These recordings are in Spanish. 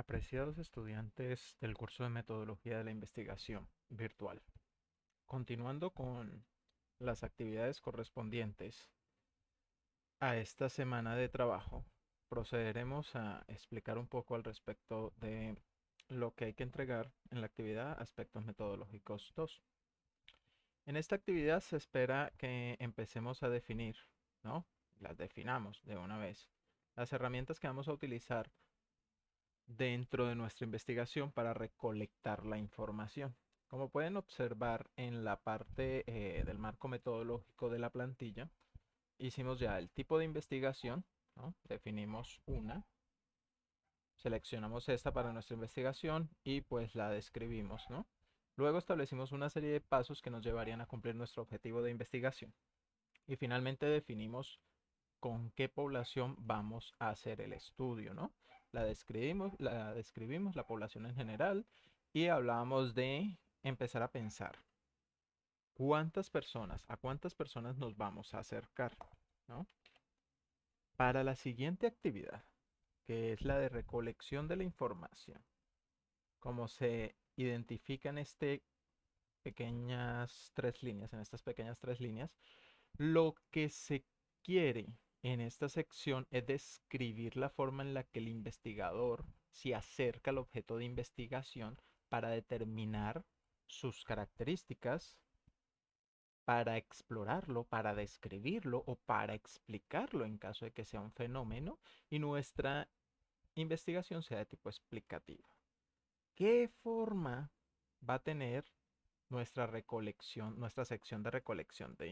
Apreciados estudiantes del curso de Metodología de la Investigación Virtual, continuando con las actividades correspondientes a esta semana de trabajo, procederemos a explicar un poco al respecto de lo que hay que entregar en la actividad Aspectos Metodológicos 2. En esta actividad se espera que empecemos a definir, ¿no? Las definamos de una vez. Las herramientas que vamos a utilizar dentro de nuestra investigación para recolectar la información. Como pueden observar en la parte del marco metodológico de la plantilla, hicimos ya el tipo de investigación, ¿no? Definimos una, seleccionamos esta para nuestra investigación y pues la describimos, ¿no? Luego establecimos una serie de pasos que nos llevarían a cumplir nuestro objetivo de investigación. Y finalmente definimos con qué población vamos a hacer el estudio, ¿no? La describimos, la población en general, y hablábamos de empezar a pensar a cuántas personas nos vamos a acercar, ¿no? Para la siguiente actividad, que es la de recolección de la información, como se identifica en en estas pequeñas tres líneas, lo que se quiere en esta sección es describir la forma en la que el investigador se acerca al objeto de investigación para determinar sus características, para explorarlo, para describirlo o para explicarlo en caso de que sea un fenómeno y nuestra investigación sea de tipo explicativo. ¿Qué forma va a tener nuestra sección de recolección de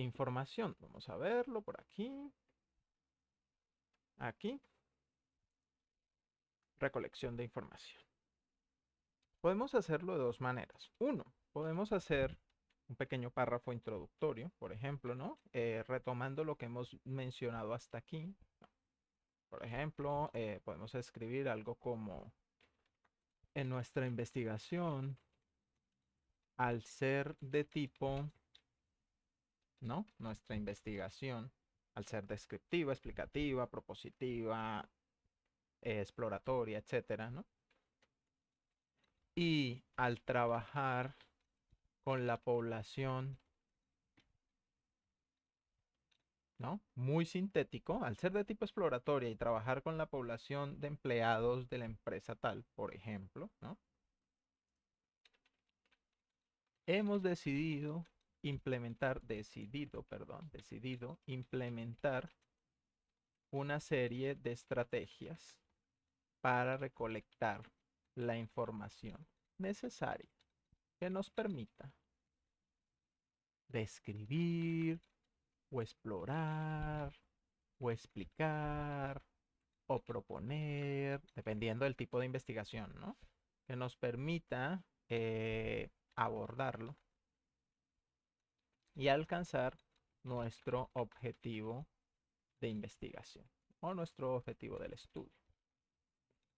información? Vamos a verlo por aquí, aquí, recolección de información. Podemos hacerlo de dos maneras. Uno, podemos hacer un pequeño párrafo introductorio, por ejemplo, ¿no? Retomando lo que hemos mencionado hasta aquí. Por ejemplo, podemos escribir algo como: en nuestra investigación, al ser de tipo, ¿no? Nuestra investigación, al ser descriptiva, explicativa, propositiva, exploratoria, etcétera, ¿no? Y al trabajar con la población, ¿no? Muy sintético, al ser de tipo exploratoria y trabajar con la población de empleados de la empresa tal, por ejemplo, ¿no? Hemos decidido implementar una serie de estrategias para recolectar la información necesaria que nos permita describir o explorar o explicar o proponer, dependiendo del tipo de investigación, ¿no? Que nos permita abordarlo y alcanzar nuestro objetivo de investigación o nuestro objetivo del estudio.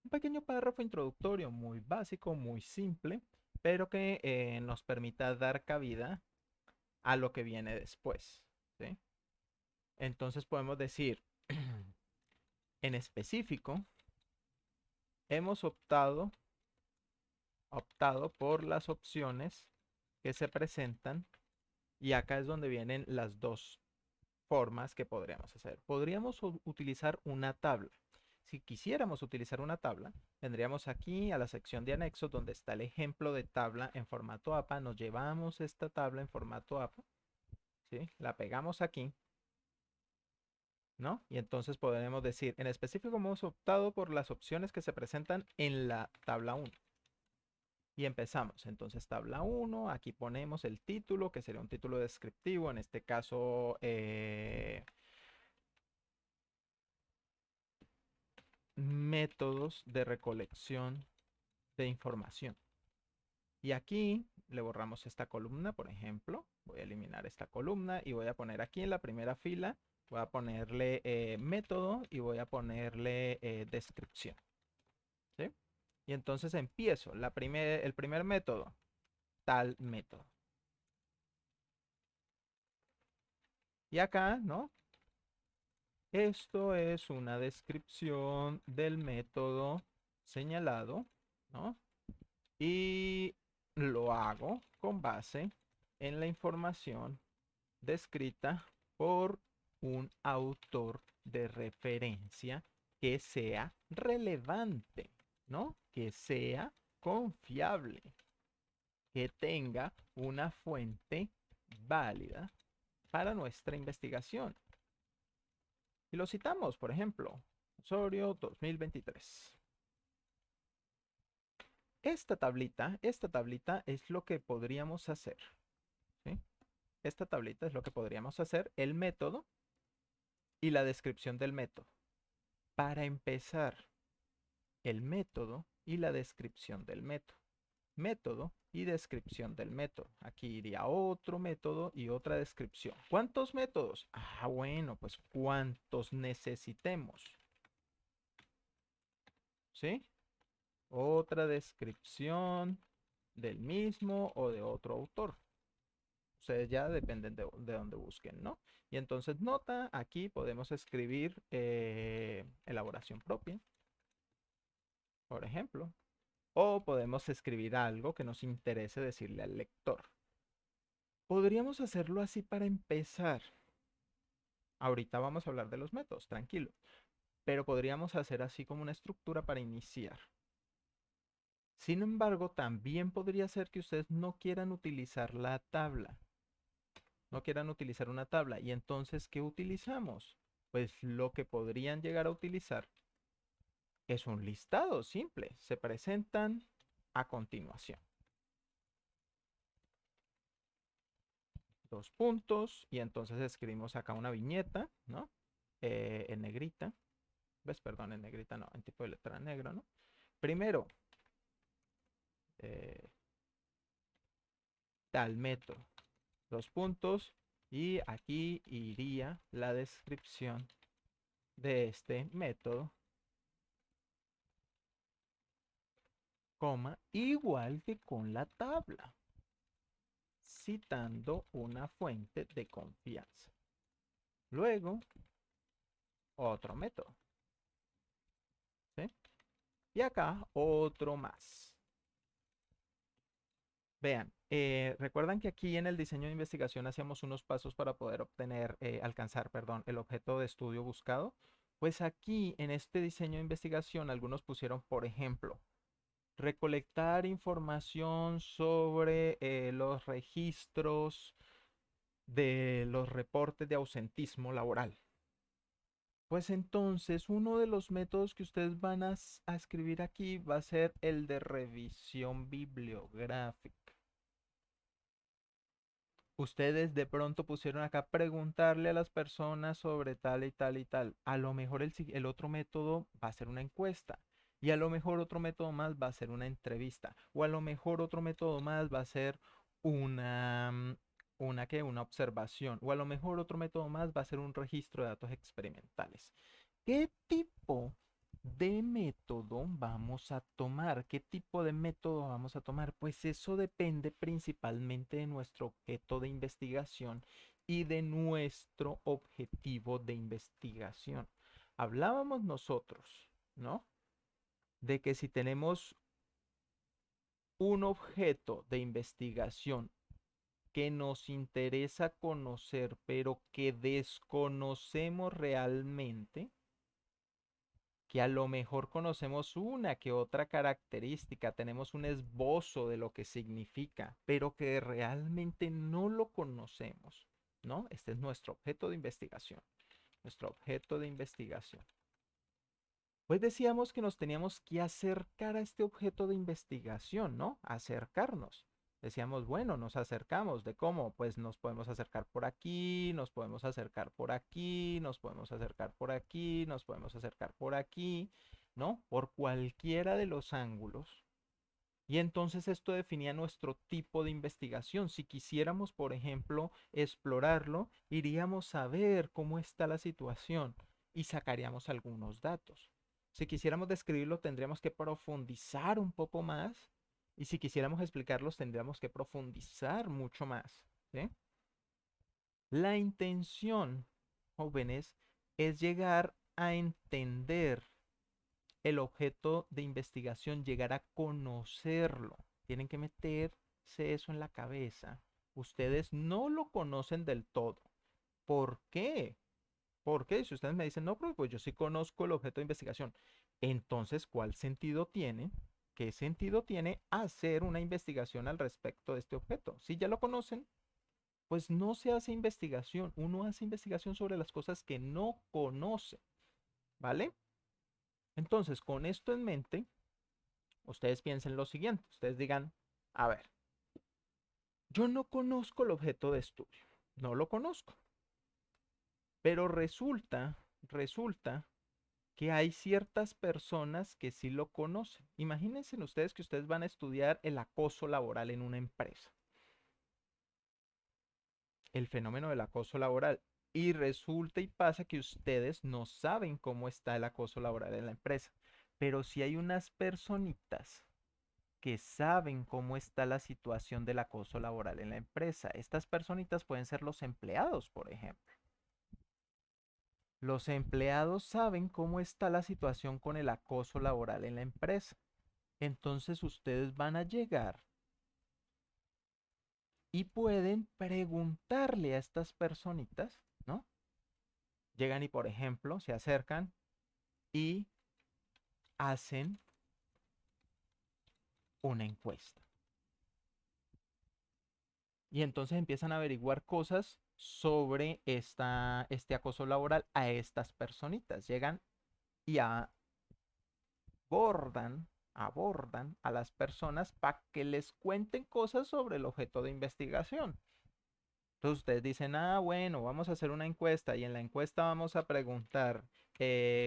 Un pequeño párrafo introductorio muy básico, muy simple, pero que nos permita dar cabida a lo que viene después, ¿sí? Entonces podemos decir, en específico, hemos optado por las opciones que se presentan, y acá es donde vienen las dos formas que podríamos hacer. Podríamos utilizar una tabla. Si quisiéramos utilizar una tabla, vendríamos aquí a la sección de anexos donde está el ejemplo de tabla en formato APA. Nos llevamos esta tabla en formato APA, ¿sí? La pegamos aquí, ¿no? Y entonces podremos decir, en específico hemos optado por las opciones que se presentan en la tabla 1. Y empezamos. Entonces, tabla 1, aquí ponemos el título, que sería un título descriptivo, en este caso, métodos de recolección de información. Y aquí le borramos esta columna, por ejemplo. Voy a eliminar esta columna y voy a poner aquí en la primera fila, voy a ponerle método y voy a ponerle descripción, ¿sí? Y entonces empiezo. El primer método, tal método. Y acá, ¿no? Esto es una descripción del método señalado, ¿no? Y lo hago con base en la información descrita por un autor de referencia que sea relevante, ¿no? Que sea confiable, que tenga una fuente válida para nuestra investigación. Y lo citamos, por ejemplo, Osorio 2023. Esta tablita es lo que podríamos hacer, ¿sí? Esta tablita es lo que podríamos hacer, el método y la descripción del método. Para empezar, el método y la descripción del método. Método y descripción del método. Aquí iría otro método y otra descripción. ¿Cuántos métodos? Ah, bueno, pues cuántos necesitemos. ¿Sí? Otra descripción del mismo o de otro autor. Ustedes ya dependen de dónde busquen, ¿no? Y entonces nota, aquí podemos escribir elaboración propia, por ejemplo. O podemos escribir algo que nos interese decirle al lector. Podríamos hacerlo así para empezar. Ahorita vamos a hablar de los métodos, tranquilo. Pero podríamos hacer así como una estructura para iniciar. Sin embargo, también podría ser que ustedes no quieran utilizar la tabla. No quieran utilizar una tabla. Y entonces, ¿qué utilizamos? Pues lo que podrían llegar a utilizar es un listado simple. Se presentan a continuación. Dos puntos y entonces escribimos acá una viñeta, ¿no? En negrita. ¿Ves? Perdón, en negrita no, en tipo de letra negro, ¿no? Primero, eh, tal método. Dos puntos y aquí iría la descripción de este método, coma, igual que con la tabla, citando una fuente de confianza. Luego, otro método, ¿sí? Y acá otro más. Vean, recuerdan que aquí en el diseño de investigación hacíamos unos pasos para poder alcanzar, perdón, el objeto de estudio buscado. Pues aquí en este diseño de investigación algunos pusieron, por ejemplo, recolectar información sobre los registros de los reportes de ausentismo laboral. Pues entonces uno de los métodos que ustedes van a escribir aquí va a ser el de revisión bibliográfica. Ustedes de pronto pusieron acá preguntarle a las personas sobre tal y tal y tal. A lo mejor el otro método va a ser una encuesta. Y a lo mejor otro método más va a ser una entrevista. O a lo mejor otro método más va a ser una, una observación. O a lo mejor otro método más va a ser un registro de datos experimentales. ¿Qué tipo de método vamos a tomar? ¿Qué tipo de método vamos a tomar? Pues eso depende principalmente de nuestro objeto de investigación y de nuestro objetivo de investigación. Hablábamos nosotros, ¿no? De que si tenemos un objeto de investigación que nos interesa conocer, pero que desconocemos realmente, que a lo mejor conocemos una que otra característica, tenemos un esbozo de lo que significa, pero que realmente no lo conocemos, ¿no? Este es nuestro objeto de investigación, nuestro objeto de investigación. Pues decíamos que nos teníamos que acercar a este objeto de investigación, ¿no? Acercarnos. Decíamos, bueno, nos acercamos. ¿De cómo? Pues nos podemos acercar por aquí, nos podemos acercar por aquí, nos podemos acercar por aquí, nos podemos acercar por aquí, ¿no? Por cualquiera de los ángulos. Y entonces esto definía nuestro tipo de investigación. Si quisiéramos, por ejemplo, explorarlo, iríamos a ver cómo está la situación y sacaríamos algunos datos. Si quisiéramos describirlo, tendríamos que profundizar un poco más. Y si quisiéramos explicarlos, tendríamos que profundizar mucho más, ¿sí? La intención, jóvenes, es llegar a entender el objeto de investigación, llegar a conocerlo. Tienen que meterse eso en la cabeza. Ustedes no lo conocen del todo. ¿Por qué? Porque si ustedes me dicen, no, pues yo sí conozco el objeto de investigación, entonces, ¿cuál sentido tiene? ¿Qué sentido tiene hacer una investigación al respecto de este objeto? Si ya lo conocen, pues no se hace investigación. Uno hace investigación sobre las cosas que no conoce, ¿vale? Entonces, con esto en mente, ustedes piensen lo siguiente. Ustedes digan, a ver, yo no conozco el objeto de estudio, no lo conozco, pero resulta que hay ciertas personas que sí lo conocen. Imagínense ustedes que ustedes van a estudiar el acoso laboral en una empresa, el fenómeno del acoso laboral. Y resulta y pasa que ustedes no saben cómo está el acoso laboral en la empresa, pero sí hay unas personitas que saben cómo está la situación del acoso laboral en la empresa. Estas personitas pueden ser los empleados, por ejemplo. Los empleados saben cómo está la situación con el acoso laboral en la empresa. Entonces ustedes van a llegar y pueden preguntarle a estas personitas, ¿no? Llegan y, por ejemplo, se acercan y hacen una encuesta. Y entonces empiezan a averiguar cosas sobre este acoso laboral a estas personitas. Llegan y abordan a las personas para que les cuenten cosas sobre el objeto de investigación. Entonces ustedes dicen, ah, bueno, vamos a hacer una encuesta y en la encuesta vamos a preguntar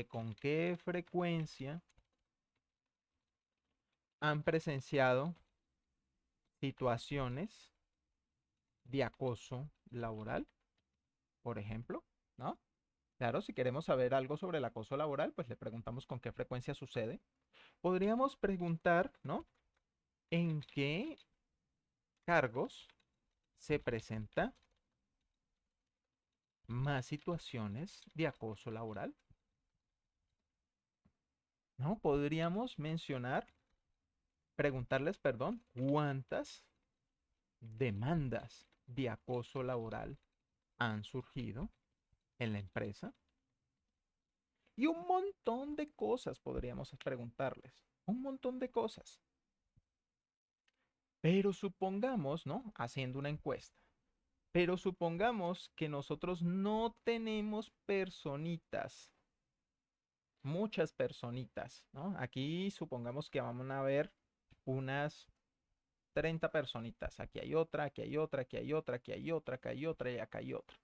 con qué frecuencia han presenciado situaciones de acoso laboral, por ejemplo, ¿no? Claro, si queremos saber algo sobre el acoso laboral, pues le preguntamos con qué frecuencia sucede. Podríamos preguntar, ¿no? ¿En qué cargos se presenta más situaciones de acoso laboral? ¿No? Podríamos preguntarles, perdón, cuántas demandas de acoso laboral han surgido en la empresa. Y un montón de cosas podríamos preguntarles. Un montón de cosas. Pero supongamos, ¿no? Haciendo una encuesta. Pero supongamos que nosotros no tenemos personitas, muchas personitas, ¿no? Aquí supongamos que vamos a ver unas 30 personitas. Aquí hay otra, aquí hay otra, aquí hay otra, aquí hay otra, acá hay otra y acá hay otra,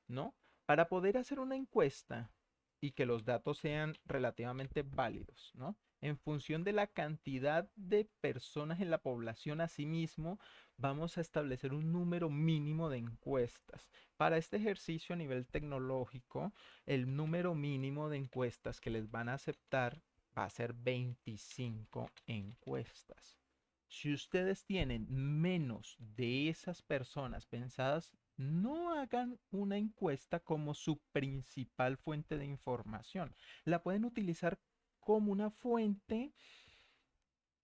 ¿no? Para poder hacer una encuesta y que los datos sean relativamente válidos, ¿no? En función de la cantidad de personas en la población, asimismo, vamos a establecer un número mínimo de encuestas. Para este ejercicio a nivel tecnológico, el número mínimo de encuestas que les van a aceptar va a ser 25 encuestas. Si ustedes tienen menos de esas personas pensadas, no hagan una encuesta como su principal fuente de información. La pueden utilizar como una fuente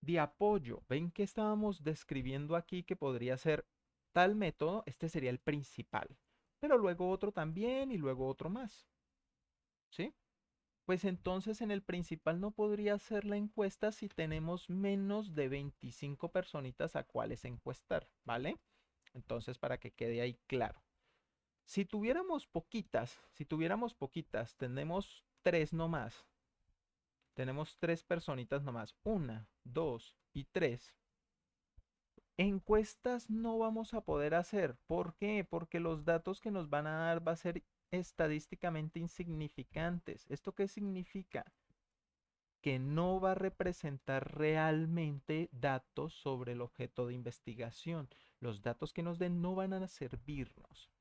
de apoyo. Ven que estábamos describiendo aquí que podría ser tal método, este sería el principal, pero luego otro también y luego otro más. ¿Sí? Pues entonces en el principal no podría ser la encuesta si tenemos menos de 25 personitas a cuales encuestar, ¿vale? Entonces para que quede ahí claro. Si tuviéramos poquitas, tenemos tres nomás. Tenemos tres personitas nomás. Una, dos y tres. Encuestas no vamos a poder hacer. ¿Por qué? Porque los datos que nos van a dar va a ser estadísticamente insignificantes. ¿Esto qué significa? Que no va a representar realmente datos sobre el objeto de investigación. Los datos que nos den no van a servirnos.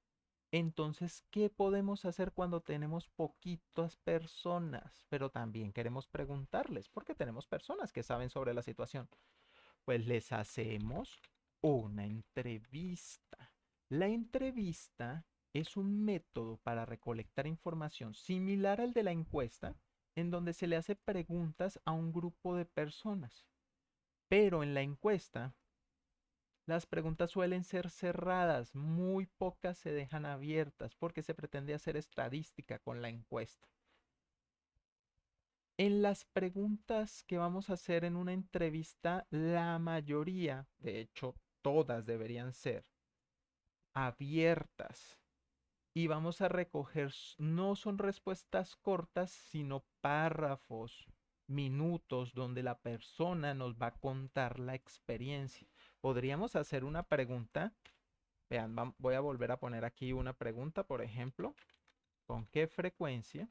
Entonces, ¿qué podemos hacer cuando tenemos poquitas personas? Pero también queremos preguntarles, porque tenemos personas que saben sobre la situación. Pues les hacemos una entrevista. La entrevista Es un método para recolectar información similar al de la encuesta, en donde se le hace preguntas a un grupo de personas. Pero en la encuesta, las preguntas suelen ser cerradas, muy pocas se dejan abiertas porque se pretende hacer estadística con la encuesta. En las preguntas que vamos a hacer en una entrevista, la mayoría, de hecho todas deberían ser abiertas y vamos a recoger, no son respuestas cortas, sino párrafos, minutos donde la persona nos va a contar la experiencia. Podríamos hacer una pregunta. Vean, voy a volver a poner aquí una pregunta, por ejemplo, ¿con qué frecuencia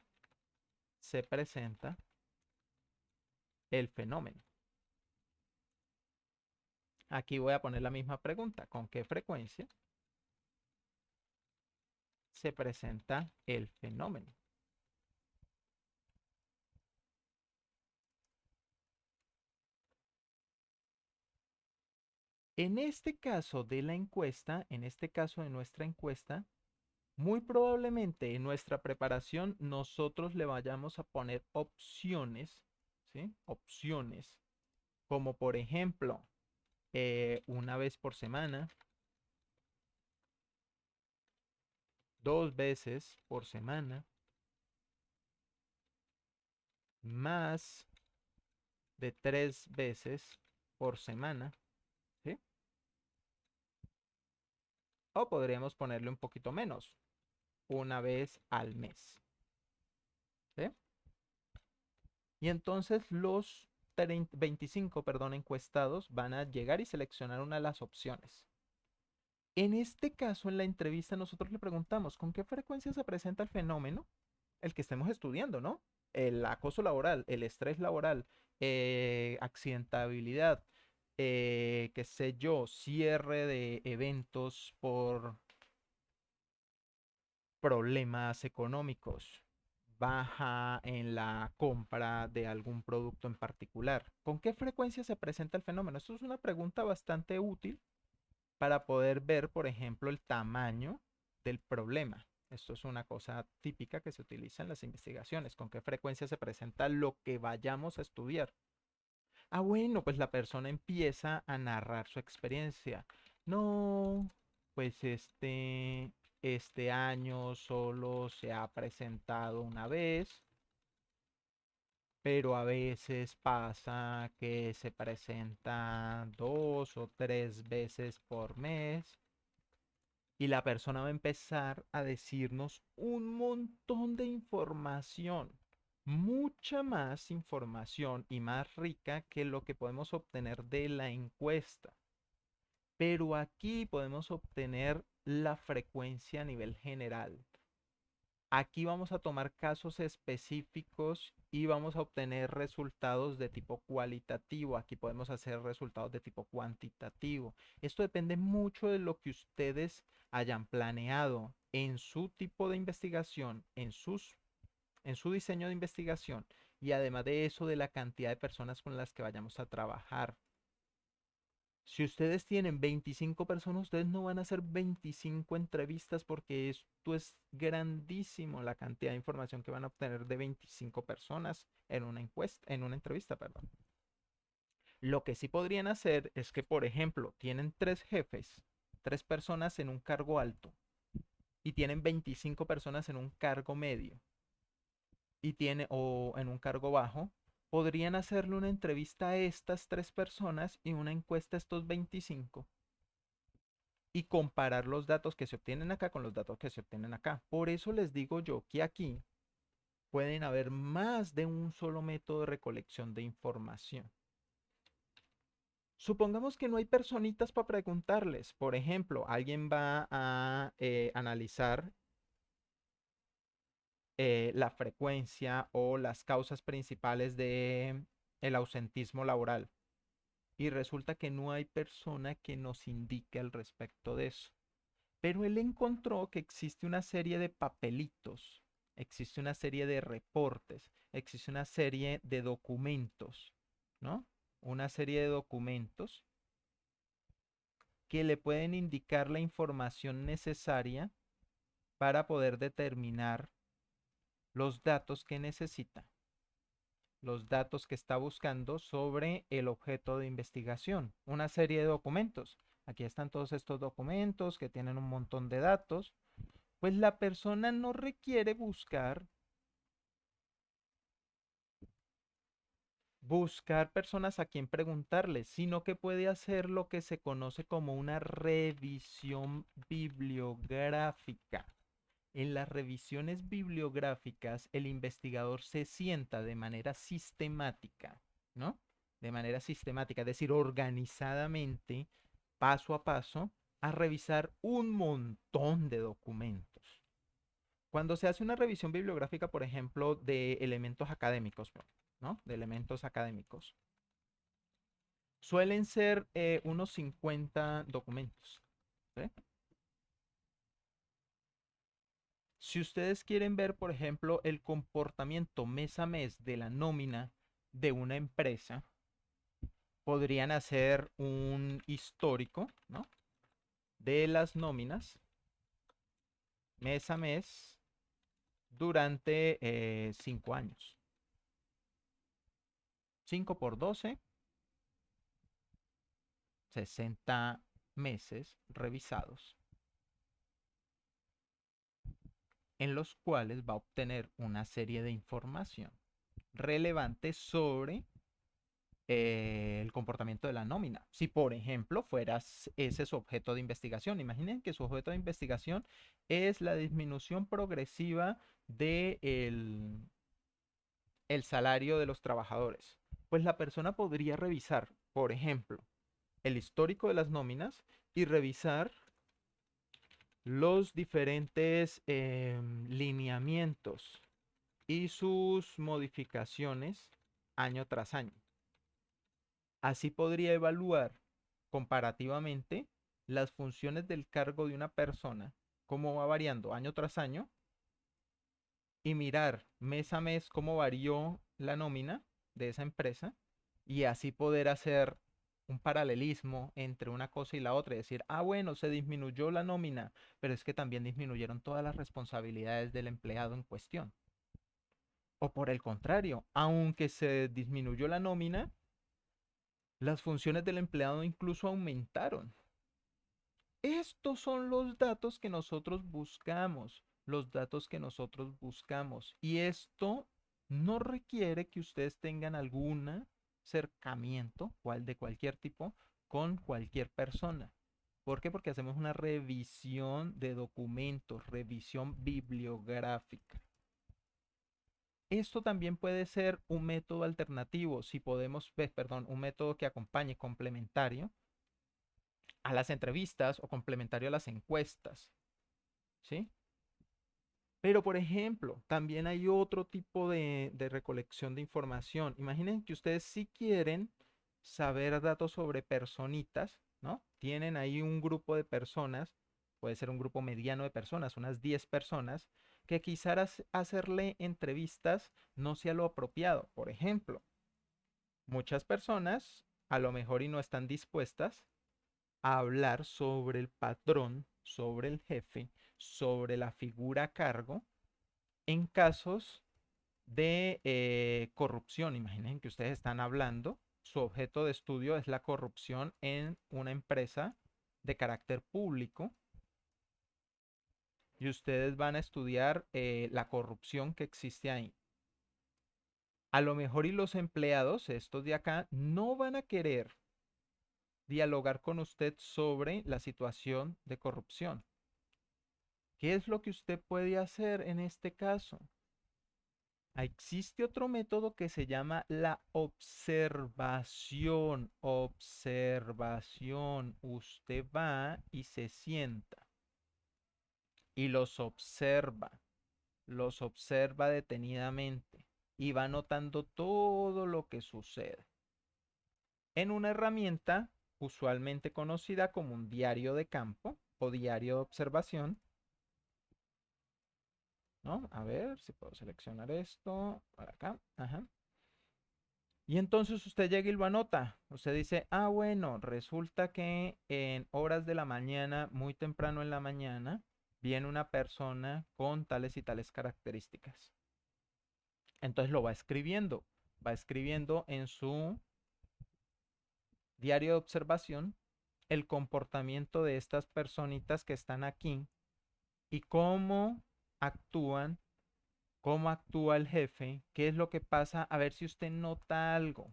se presenta el fenómeno? Aquí voy a poner la misma pregunta, ¿con qué frecuencia se presenta el fenómeno? En este caso de la encuesta, en este caso de nuestra encuesta, muy probablemente en nuestra preparación nosotros le vayamos a poner opciones, ¿sí? Opciones, como por ejemplo, una vez por semana, 2 veces por semana, más de 3 veces por semana, ¿sí? O podríamos ponerle un poquito menos, una vez al mes, ¿sí? Y entonces los 25, perdón, encuestados van a llegar y seleccionar una de las opciones. En este caso, en la entrevista, nosotros le preguntamos con qué frecuencia se presenta el fenómeno, el que estemos estudiando, ¿no? El acoso laboral, el estrés laboral, accidentabilidad, qué sé yo, cierre de eventos por problemas económicos, baja en la compra de algún producto en particular. ¿Con qué frecuencia se presenta el fenómeno? Esto es una pregunta bastante útil para poder ver, por ejemplo, el tamaño del problema. Esto es una cosa típica que se utiliza en las investigaciones. ¿Con qué frecuencia se presenta lo que vayamos a estudiar? Ah, bueno, pues la persona empieza a narrar su experiencia. No, pues este año solo se ha presentado una vez, pero a veces pasa que se presenta 2 o 3 veces por mes y la persona va a empezar a decirnos un montón de información, mucha más información y más rica que lo que podemos obtener de la encuesta. Pero aquí podemos obtener la frecuencia a nivel general. Aquí vamos a tomar casos específicos y vamos a obtener resultados de tipo cualitativo. Aquí podemos hacer resultados de tipo cuantitativo. Esto depende mucho de lo que ustedes hayan planeado en su tipo de investigación, en su diseño de investigación y además de eso de la cantidad de personas con las que vayamos a trabajar. Si ustedes tienen 25 personas, ustedes no van a hacer 25 entrevistas porque esto es grandísimo la cantidad de información que van a obtener de 25 personas en una encuesta, en una entrevista, perdón. Lo que sí podrían hacer es que, por ejemplo, tienen 3 jefes, 3 personas en un cargo alto y tienen 25 personas en un cargo medio o en un cargo bajo, podrían hacerle una entrevista a estas 3 personas y una encuesta a estos 25 y comparar los datos que se obtienen acá con los datos que se obtienen acá. Por eso les digo yo que aquí pueden haber más de un solo método de recolección de información. Supongamos que no hay personitas para preguntarles. Por ejemplo, alguien va a analizar la frecuencia o las causas principales de el ausentismo laboral. Y resulta que no hay persona que nos indique al respecto de eso. Pero él encontró que existe una serie de papelitos, existe una serie de reportes, existe una serie de documentos, ¿no? Una serie de documentos que le pueden indicar la información necesaria para poder determinar los datos que necesita, los datos que está buscando sobre el objeto de investigación, una serie de documentos. Aquí están todos estos documentos que tienen un montón de datos. Pues la persona no requiere buscar personas a quien preguntarles, sino que puede hacer lo que se conoce como una revisión bibliográfica. En las revisiones bibliográficas, el investigador se sienta de manera sistemática, ¿no? De manera sistemática, es decir, organizadamente, paso a paso, a revisar un montón de documentos. Cuando se hace una revisión bibliográfica, por ejemplo, de elementos académicos, ¿no? De elementos académicos, suelen ser unos 50 documentos. ¿Sí? Si ustedes quieren ver, por ejemplo, el comportamiento mes a mes de la nómina de una empresa, podrían hacer un histórico, ¿no? De las nóminas mes a mes durante 5 años. 5 por 12, 60 meses revisados, en los cuales va a obtener una serie de información relevante sobre el comportamiento de la nómina. Si, por ejemplo, ese es su objeto de investigación, imaginen que su objeto de investigación es la disminución progresiva del el salario de los trabajadores. Pues la persona podría revisar, por ejemplo, el histórico de las nóminas y revisar los diferentes lineamientos y sus modificaciones año tras año. Así podría evaluar comparativamente las funciones del cargo de una persona, cómo va variando año tras año, y mirar mes a mes cómo varió la nómina de esa empresa, y así poder hacer un paralelismo entre una cosa y la otra y decir, ah, bueno, se disminuyó la nómina, pero es que también disminuyeron todas las responsabilidades del empleado en cuestión. O por el contrario, aunque se disminuyó la nómina, las funciones del empleado incluso aumentaron. Estos son los datos que nosotros buscamos, los datos que nosotros buscamos. Y esto no requiere que ustedes tengan algún acercamiento, de cualquier tipo, con cualquier persona. ¿Por qué? Porque hacemos una revisión de documentos, revisión bibliográfica. Esto también puede ser un método alternativo, si podemos, perdón, un método que acompañe complementario a las entrevistas o complementario a las encuestas, ¿sí? Pero, por ejemplo, también hay otro tipo de recolección de información. Imaginen que ustedes sí quieren saber datos sobre personitas, ¿no? Tienen ahí un grupo de personas, puede ser un grupo mediano de personas, unas 10 personas, que quizás hacerle entrevistas no sea lo apropiado. Por ejemplo, muchas personas a lo mejor y no están dispuestas a hablar sobre el patrón, sobre el jefe, sobre la figura a cargo en casos de corrupción. Imaginen que ustedes están hablando, su objeto de estudio es la corrupción en una empresa de carácter público y ustedes van a estudiar la corrupción que existe ahí. A lo mejor y los empleados, estos de acá, no van a querer dialogar con usted sobre la situación de corrupción. ¿Qué es lo que usted puede hacer en este caso? Existe otro método que se llama la observación. Observación. Usted va y se sienta y los observa detenidamente y va notando todo lo que sucede. En una herramienta usualmente conocida como un diario de campo o diario de observación, ¿no? A ver si puedo seleccionar esto para acá. Ajá. Y entonces usted llega y lo anota. Usted dice, ah, bueno, resulta que en horas de la mañana, muy temprano en la mañana, viene una persona con tales y tales características. Entonces va escribiendo en su diario de observación el comportamiento de estas personitas que están aquí y actúan, cómo actúa el jefe, qué es lo que pasa, a ver si usted nota algo.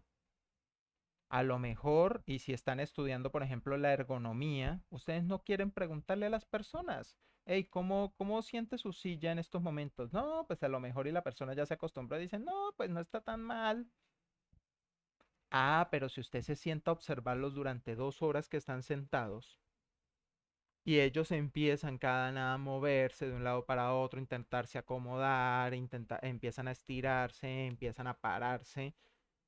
A lo mejor, y si están estudiando, por ejemplo, la ergonomía, ustedes no quieren preguntarle a las personas, hey, ¿cómo siente su silla en estos momentos? No, pues a lo mejor y la persona ya se acostumbró y dice, no, pues no está tan mal. Ah, pero si usted se sienta a observarlos durante 2 horas que están sentados y ellos empiezan cada nada a moverse de un lado para otro, intentarse acomodar, empiezan a estirarse, empiezan a pararse,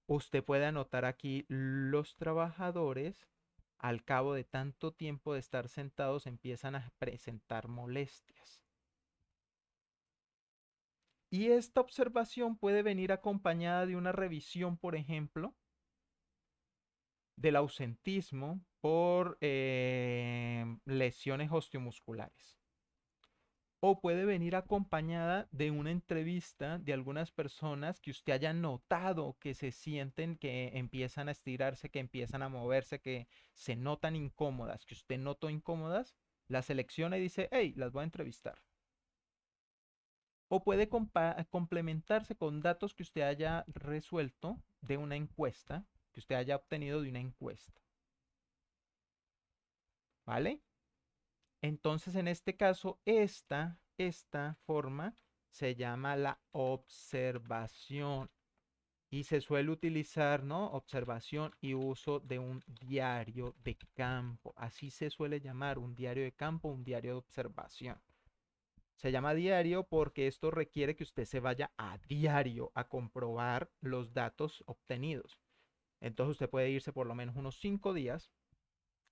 usted puede anotar aquí los trabajadores al cabo de tanto tiempo de estar sentados empiezan a presentar molestias. Y esta observación puede venir acompañada de una revisión, por ejemplo, del ausentismo por lesiones osteomusculares. O puede venir acompañada de una entrevista de algunas personas que usted haya notado que se sienten, que empiezan a estirarse, que empiezan a moverse, que se notan incómodas, que usted notó incómodas, las selecciona y dice, hey, las voy a entrevistar. O puede complementarse con datos que usted haya resuelto de una encuesta, que usted haya obtenido de una encuesta. ¿Vale? Entonces, en este caso, esta forma se llama la observación y se suele utilizar, ¿no? Observación y uso de un diario de campo. Así se suele llamar un diario de campo, un diario de observación. Se llama diario porque esto requiere que usted se vaya a diario a comprobar los datos obtenidos. Entonces usted puede irse por lo menos unos 5 días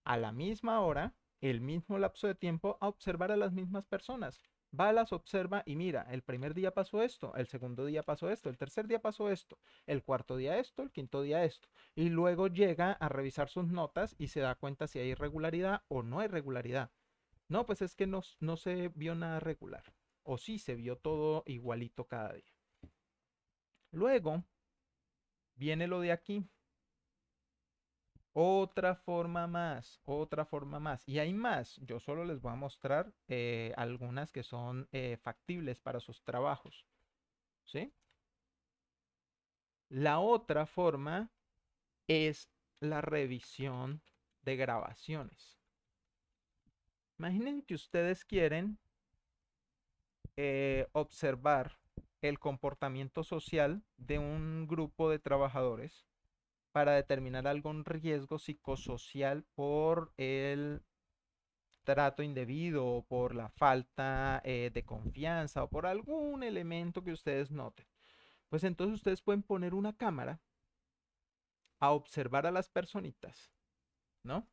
a la misma hora, el mismo lapso de tiempo, a observar a las mismas personas. Va, las observa y mira, el primer día pasó esto, el segundo día pasó esto, el tercer día pasó esto, el cuarto día esto, el quinto día esto. Y luego llega a revisar sus notas y se da cuenta si hay irregularidad o no hay irregularidad. No, pues es que no se vio nada regular. O sí, se vio todo igualito cada día. Luego viene lo de aquí. Otra forma más, otra forma más. Y hay más. Yo solo les voy a mostrar algunas que son factibles para sus trabajos. ¿Sí? La otra forma es la revisión de grabaciones. Imaginen que ustedes quieren observar el comportamiento social de un grupo de trabajadores para determinar algún riesgo psicosocial por el trato indebido o por la falta de confianza o por algún elemento que ustedes noten. Pues entonces ustedes pueden poner una cámara a observar a las personitas, ¿no?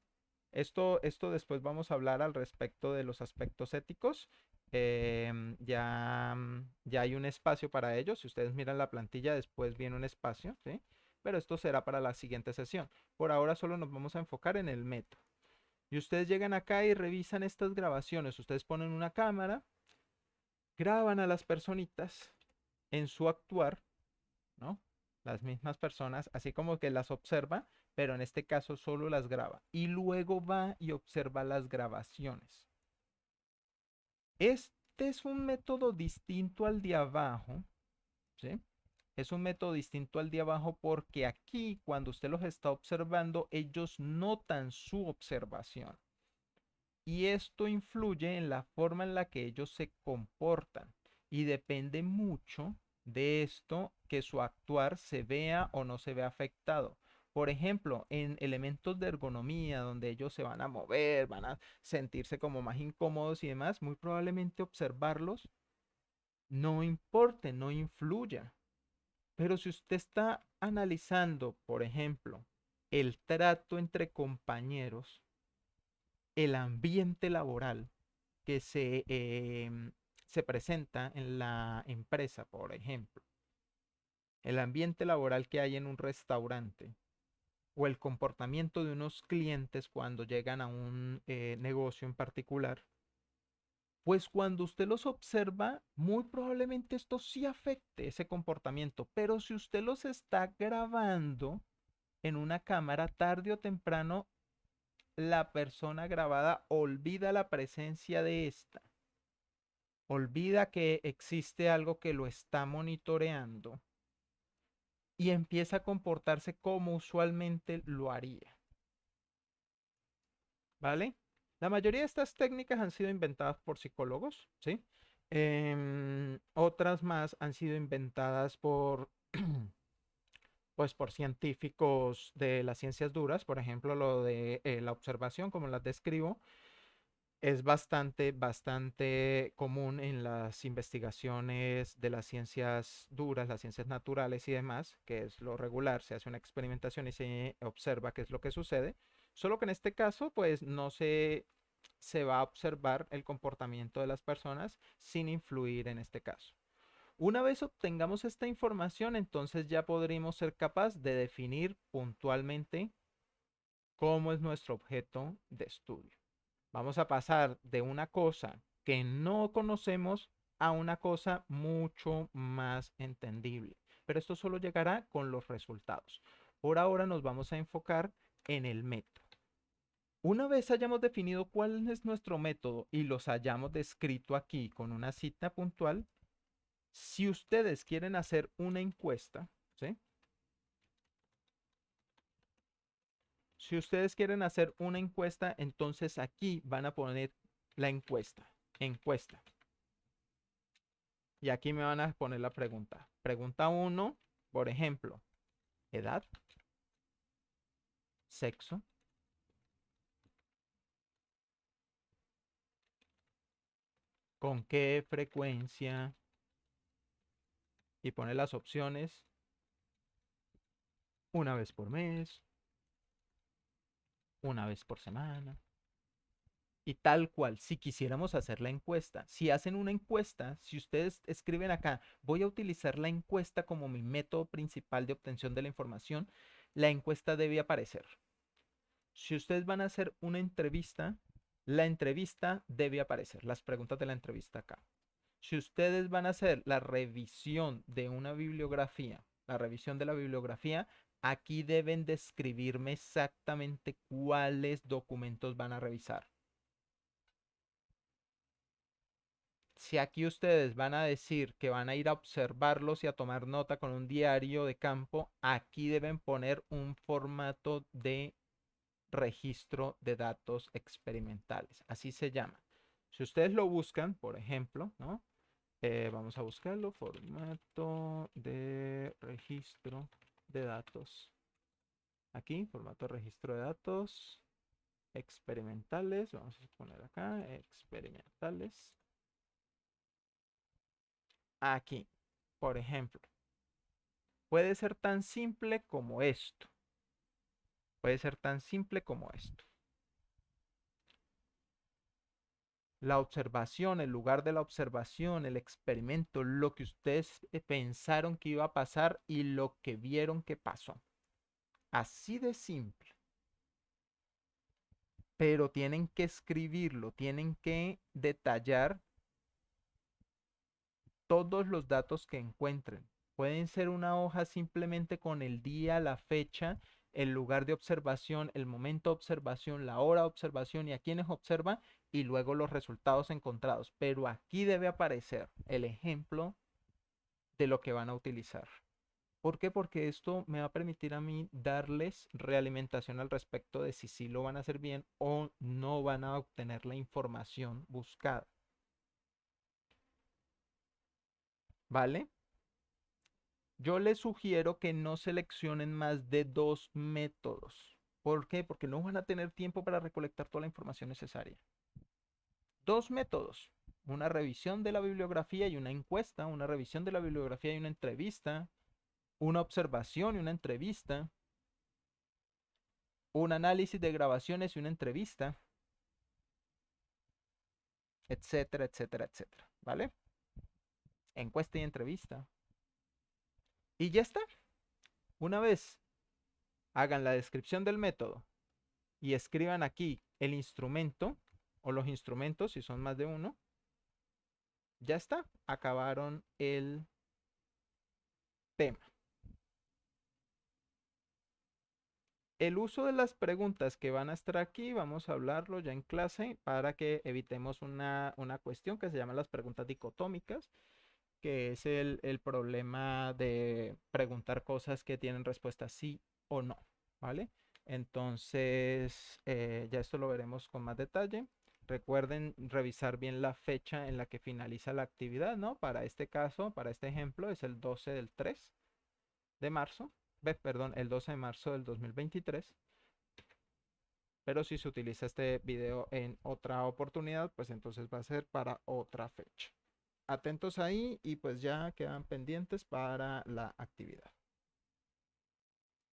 Esto después vamos a hablar al respecto de los aspectos éticos. Ya hay un espacio para ello. Si ustedes miran la plantilla, después viene un espacio, ¿sí? Pero esto será para la siguiente sesión. Por ahora solo nos vamos a enfocar en el método. Y ustedes llegan acá y revisan estas grabaciones. Ustedes ponen una cámara, graban a las personitas en su actuar, ¿no? Las mismas personas, así como que las observa, pero en este caso solo las graba. Y luego va y observa las grabaciones. Este es un método distinto al de abajo, ¿sí? Es un método distinto al de abajo porque aquí, cuando usted los está observando, ellos notan su observación. Y esto influye en la forma en la que ellos se comportan y depende mucho de esto que su actuar se vea o no se vea afectado. Por ejemplo, en elementos de ergonomía, donde ellos se van a mover, van a sentirse como más incómodos y demás, muy probablemente observarlos no importe, no influya. Pero si usted está analizando, por ejemplo, el trato entre compañeros, el ambiente laboral que se presenta en la empresa, por ejemplo, el ambiente laboral que hay en un restaurante o el comportamiento de unos clientes cuando llegan a un negocio en particular, Pues cuando usted los observa, muy probablemente esto sí afecte ese comportamiento, pero si usted los está grabando en una cámara, tarde o temprano, la persona grabada olvida la presencia de esta, olvida que existe algo que lo está monitoreando y empieza a comportarse como usualmente lo haría. ¿Vale? La mayoría de estas técnicas han sido inventadas por psicólogos, ¿sí? Otras más han sido inventadas por, pues, por científicos de las ciencias duras, por ejemplo, lo de la observación, como las describo, es bastante común en las investigaciones de las ciencias duras, las ciencias naturales y demás, que es lo regular, se hace una experimentación y se observa qué es lo que sucede, solo que en este caso, pues no se va a observar el comportamiento de las personas sin influir en este caso. Una vez obtengamos esta información, entonces ya podremos ser capaces de definir puntualmente cómo es nuestro objeto de estudio. Vamos a pasar de una cosa que no conocemos a una cosa mucho más entendible. Pero esto solo llegará con los resultados. Por ahora nos vamos a enfocar en el método. Una vez hayamos definido cuál es nuestro método y los hayamos descrito aquí con una cita puntual, si ustedes quieren hacer una encuesta, ¿sí? Si ustedes quieren hacer una encuesta, entonces aquí van a poner la encuesta. Y aquí me van a poner la pregunta. Pregunta 1, por ejemplo, edad, sexo, con qué frecuencia, y pone las opciones, una vez por mes, una vez por semana. Y tal cual, si quisiéramos hacer la encuesta, si hacen una encuesta, si ustedes escriben acá, voy a utilizar la encuesta como mi método principal de obtención de la información, la encuesta debe aparecer. Si ustedes van a hacer una entrevista, la entrevista debe aparecer, las preguntas de la entrevista acá. Si ustedes van a hacer la revisión de una bibliografía, la revisión de la bibliografía, aquí deben describirme exactamente cuáles documentos van a revisar. Si aquí ustedes van a decir que van a ir a observarlos y a tomar nota con un diario de campo, aquí deben poner un formato de registro de datos experimentales. Así se llama. Si ustedes lo buscan, por ejemplo, ¿no? Vamos a buscarlo, formato de registro de datos. Aquí, formato de registro de datos experimentales. Vamos a poner acá, experimentales. Aquí, por ejemplo, puede ser tan simple como esto. Puede ser tan simple como esto. La observación, el lugar de la observación, el experimento, lo que ustedes pensaron que iba a pasar y lo que vieron que pasó. Así de simple. Pero tienen que escribirlo, tienen que detallar todos los datos que encuentren. Pueden ser una hoja simplemente con el día, la fecha, el lugar de observación, el momento de observación, la hora de observación y a quienes observan y luego los resultados encontrados. Pero aquí debe aparecer el ejemplo de lo que van a utilizar. ¿Por qué? Porque esto me va a permitir a mí darles realimentación al respecto de si sí lo van a hacer bien o no van a obtener la información buscada. ¿Vale? Yo les sugiero que no seleccionen más de 2 métodos. ¿Por qué? Porque no van a tener tiempo para recolectar toda la información necesaria. 2 métodos. Una revisión de la bibliografía y una encuesta, una revisión de la bibliografía y una entrevista, una observación y una entrevista, un análisis de grabaciones y una entrevista, etcétera, etcétera, etcétera. ¿Vale? Encuesta y entrevista. Y ya está. Una vez hagan la descripción del método y escriban aquí el instrumento o los instrumentos, si son más de uno, Ya está, acabaron el tema. El uso de las preguntas que van a estar aquí, vamos a hablarlo ya en clase para que evitemos una cuestión que se llama las preguntas dicotómicas, que es el problema de preguntar cosas que tienen respuesta sí o no, ¿vale? Entonces, ya esto lo veremos con más detalle. Recuerden revisar bien la fecha en la que finaliza la actividad, ¿no? Para este caso, para este ejemplo, es el 12 del 3 de marzo, perdón, el 12 de marzo del 2023. Pero si se utiliza este video en otra oportunidad, pues entonces va a ser para otra fecha. Atentos ahí y pues ya quedan pendientes para la actividad.